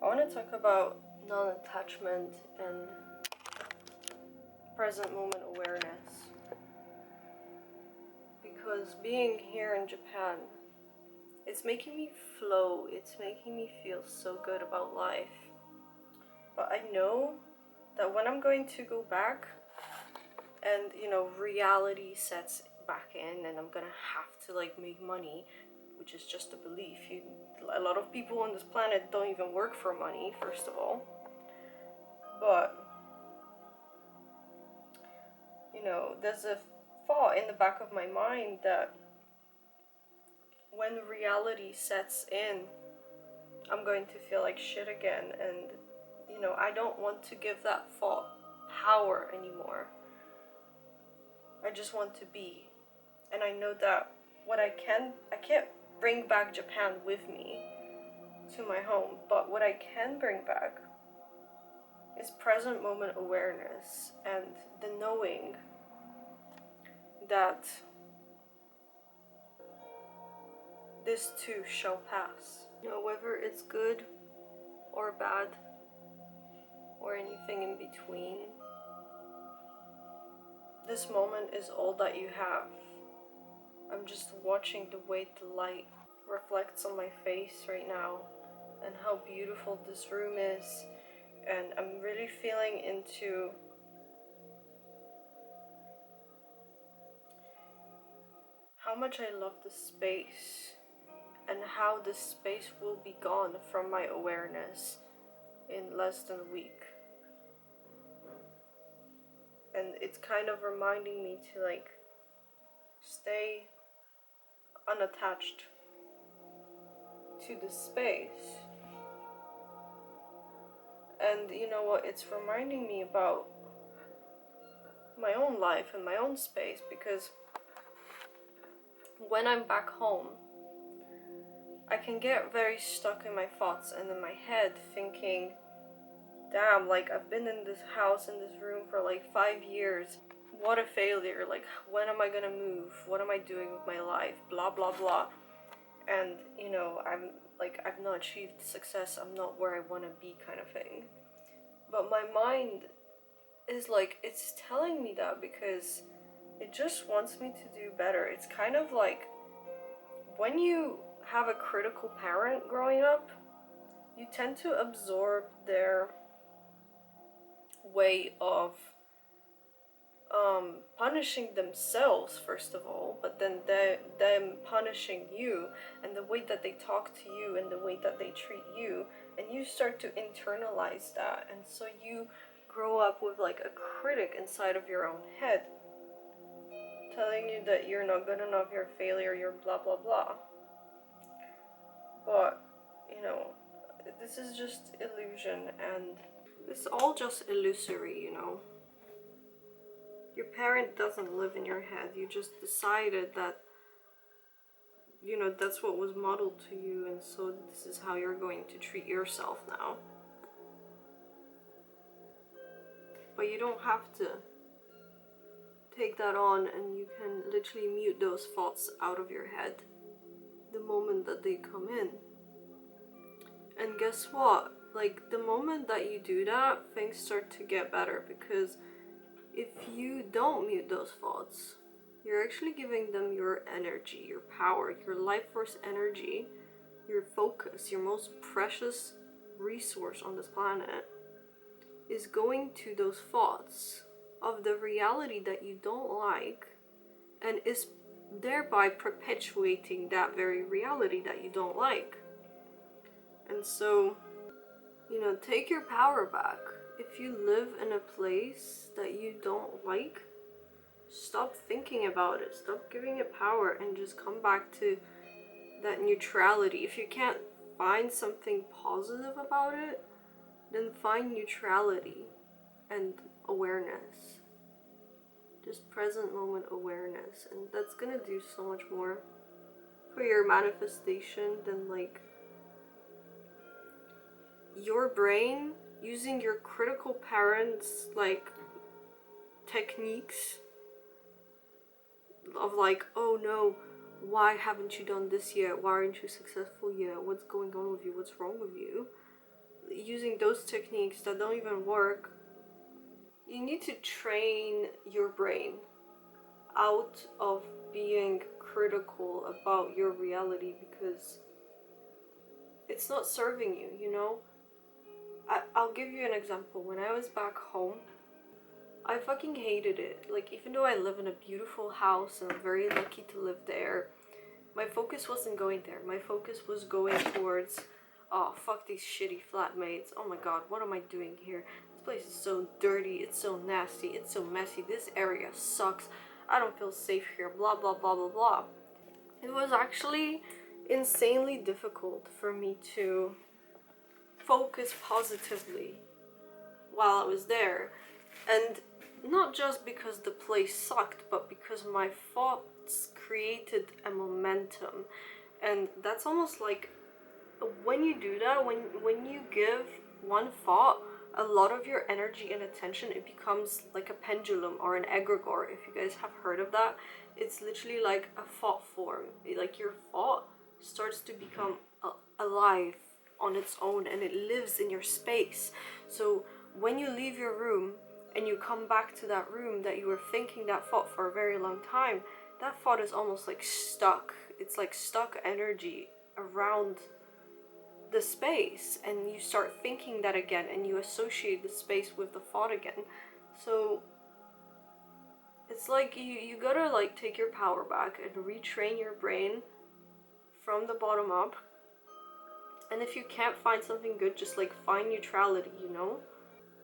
I want to talk about non-attachment and present moment awareness, because being here in Japan, it's making me flow, it's making me feel so good about life. But I know that when I'm going to go back and, reality sets back in and I'm gonna have to make money, which is just a belief. A lot of people on this planet don't even work for money, first of all. But, there's a thought in the back of my mind that when reality sets in, I'm going to feel like shit again. And, I don't want to give that thought power anymore. I just want to be. And I know that I can't bring back Japan with me to my home, but what I can bring back is present moment awareness and the knowing that this too shall pass. Whether it's good or bad or anything in between, this moment is all that you have. I'm just watching the way the light reflects on my face right now and how beautiful this room is, and I'm really feeling into how much I love the space and how this space will be gone from my awareness in less than a week. And it's kind of reminding me to stay unattached to the space. And you know what, it's reminding me about my own life and my own space, because when I'm back home, I can get very stuck in my thoughts and in my head thinking, damn, I've been in this house, in this room for 5 years. What a failure. When am I gonna move? What am I doing with my life? Blah, blah, blah. And, I've not achieved success. I'm not where I want to be, kind of thing. But my mind is it's telling me that because it just wants me to do better. It's kind of like when you have a critical parent growing up, you tend to absorb their way of punishing themselves, first of all, but then them punishing you, and the way that they talk to you and the way that they treat you, and you start to internalize that, and so you grow up with a critic inside of your own head telling you that you're not good enough, you're a failure, you're blah blah blah. But this is just illusion, and it's all just illusory. Your parent doesn't live in your head. You just decided that, that's what was modeled to you, and so this is how you're going to treat yourself now. But you don't have to take that on, and you can literally mute those thoughts out of your head the moment that they come in. And guess what? The moment that you do that, things start to get better, because if you don't mute those thoughts, you're actually giving them your energy, your power, your life force energy, your focus, your most precious resource on this planet is going to those thoughts of the reality that you don't like, and is thereby perpetuating that very reality that you don't like. And so, take your power back. If you live in a place that you don't like, stop thinking about it. Stop giving it power and just come back to that neutrality. If you can't find something positive about it, then find neutrality and awareness. Just present moment awareness. And that's gonna do so much more for your manifestation than your brain using your critical parents techniques of oh no, why haven't you done this yet? Why aren't you successful yet? What's going on with you? What's wrong with you? using those techniques that don't even work. You need to train your brain out of being critical about your reality, because it's not serving you, you know? I'll give you an example. When I was back home, I fucking hated it. Like, even though I live in a beautiful house and I'm very lucky to live there, my focus wasn't going there. My focus was going towards, oh, fuck these shitty flatmates. Oh my god, what am I doing here? This place is so dirty, it's so nasty, it's so messy, this area sucks, I don't feel safe here, blah blah blah blah blah. It was actually insanely difficult for me to focus positively while I was there. And not just because the place sucked, but because my thoughts created a momentum. And that's almost like, when you do that, when you give one thought a lot of your energy and attention, it becomes like a pendulum or an egregore. If you guys have heard of that, it's literally like a thought form. Like, your thought starts to become alive on its own, and it lives in your space. So when you leave your room and you come back to that room that you were thinking that thought for a very long time, that thought is almost like stuck. It's like stuck energy around the space, and you start thinking that again, and you associate the space with the thought again. So it's like you gotta like take your power back and retrain your brain from the bottom up. And if you can't find something good, just like find neutrality, you know?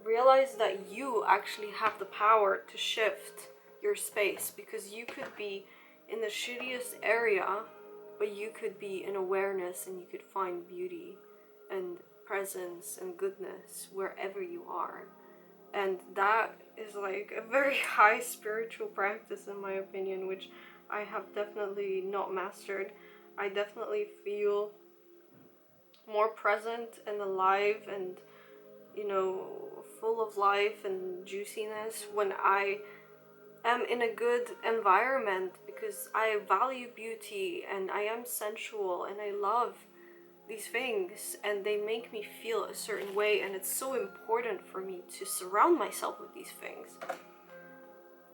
Realize that you actually have the power to shift your space, because you could be in the shittiest area, but you could be in awareness, and you could find beauty and presence and goodness wherever you are. And that is like a very high spiritual practice, in my opinion, which I have definitely not mastered. I definitely feel more present and alive and, you know, full of life and juiciness when I am in a good environment, because I value beauty and I am sensual and I love these things and they make me feel a certain way, and it's so important for me to surround myself with these things.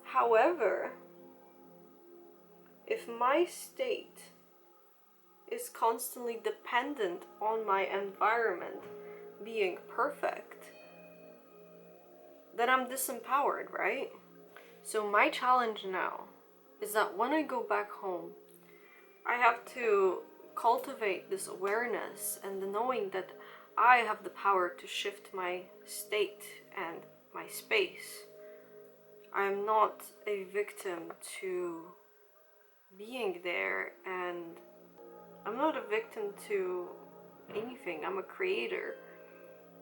However, if my state is constantly dependent on my environment being perfect, then I'm disempowered, right? So my challenge now is that when I go back home, I have to cultivate this awareness and the knowing that I have the power to shift my state and my space. I'm not a victim to being there, and I'm not a victim to anything. I'm a creator.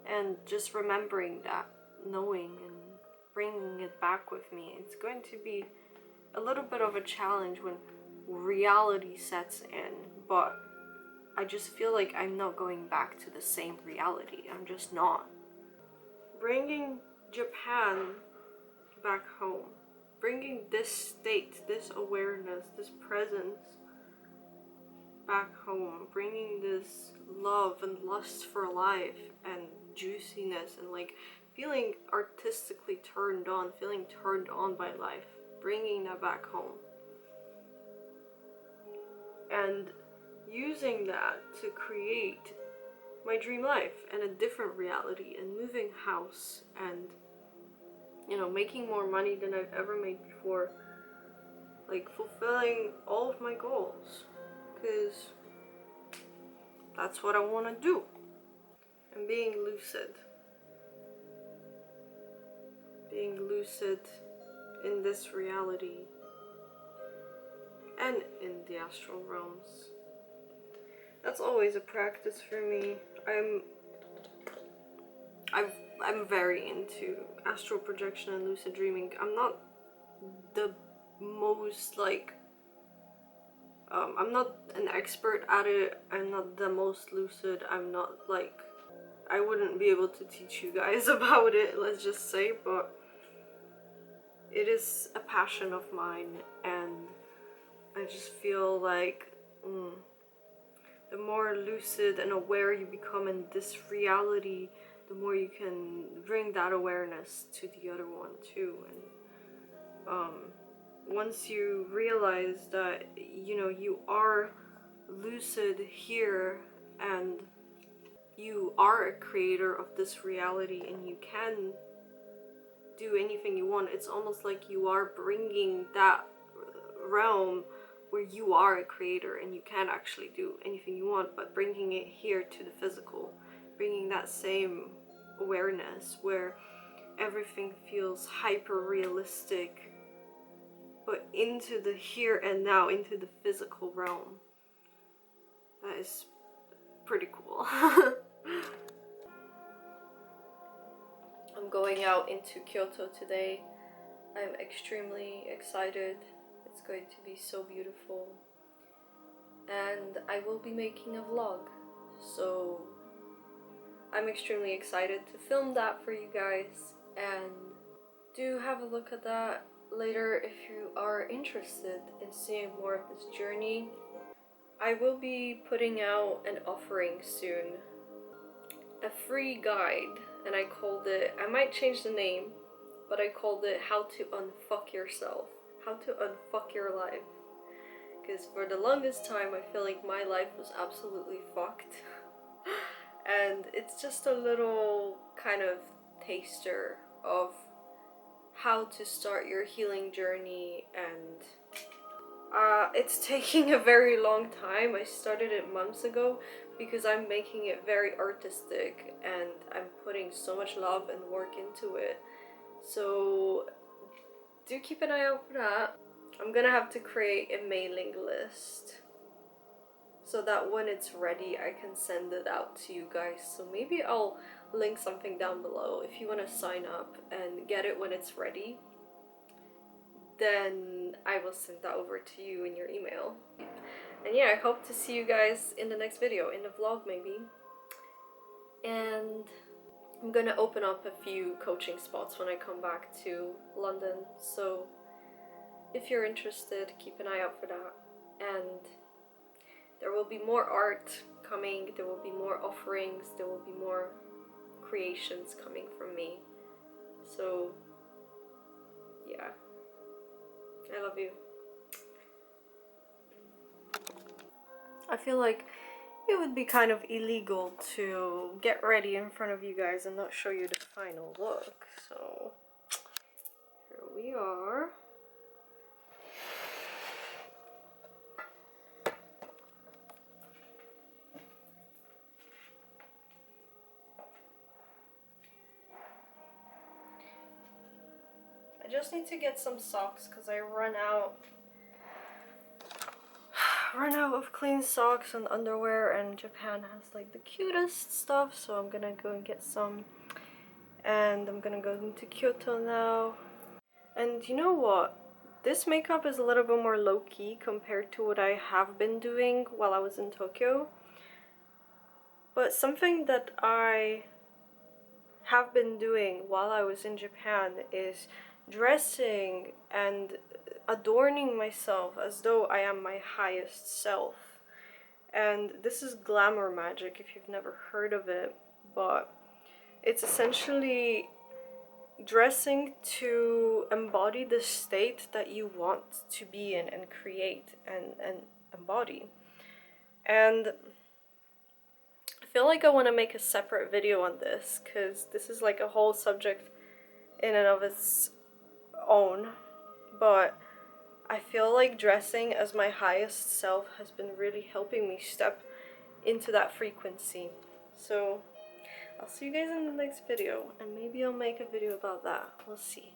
And just remembering that, knowing and bringing it back with me, it's going to be a little bit of a challenge when reality sets in, but I just feel like I'm not going back to the same reality. I'm just not. Bringing Japan back home, bringing this state, this awareness, this presence back home, bringing this love and lust for life and juiciness and like feeling artistically turned on, feeling turned on by life, bringing that back home and using that to create my dream life and a different reality, and moving house and, you know, making more money than I've ever made before, like fulfilling all of my goals, because that's what I want to do. And being lucid in this reality and in the astral realms. That's always a practice for me. I'm very into astral projection and lucid dreaming. I'm not the most like I'm not an expert at it. I'm not the most lucid. I'm not like, I wouldn't be able to teach you guys about it, let's just say, but it is a passion of mine, and I just feel like the more lucid and aware you become in this reality, the more you can bring that awareness to the other one too. And once you realize that, you know, you are lucid here and you are a creator of this reality and you can do anything you want, it's almost like you are bringing that realm where you are a creator and you can actually do anything you want, but bringing it here to the physical, bringing that same awareness where everything feels hyper realistic, but into the here and now, into the physical realm. That is pretty cool. I'm going out into Kyoto today. I'm extremely excited. It's going to be so beautiful. And I will be making a vlog. So I'm extremely excited to film that for you guys. And do have a look at that later if you are interested in seeing more of this journey. I will be putting out an offering soon. A free guide, and I called it, I might change the name, but I called it How to Unfuck Yourself. How to unfuck your life. Because for the longest time I feel like my life was absolutely fucked. And it's just a little kind of taster of how to start your healing journey, and it's taking a very long time. I started it months ago because I'm making it very artistic and I'm putting so much love and work into it. So do keep an eye out for that. I'm gonna have to create a mailing list so that when it's ready I can send it out to you guys. So maybe I'll link something down below if you want to sign up and get it when it's ready. Then I will send that over to you in your email. And yeah, I hope to see you guys in the next video, in the vlog maybe. And I'm gonna open up a few coaching spots when I come back to London. So if you're interested, keep an eye out for that. And there will be more art coming, there will be more offerings, there will be more creations coming from me. So yeah, I love you. I feel like it would be kind of illegal to get ready in front of you guys and not show you the final look. So here we are. I just need to get some socks because I run out of clean socks and underwear, and Japan has like the cutest stuff, so I'm gonna go and get some. And I'm gonna go into Kyoto now. And you know what? This makeup is a little bit more low-key compared to what I have been doing while I was in Tokyo. But something that I have been doing while I was in Japan is dressing and adorning myself as though I am my highest self. And this is glamour magic if you've never heard of it, but it's essentially dressing to embody the state that you want to be in and create and embody. And I feel like I want to make a separate video on this because this is like a whole subject in and of its own, but I feel like dressing as my highest self has been really helping me step into that frequency. So I'll see you guys in the next video, and maybe I'll make a video about that. We'll see.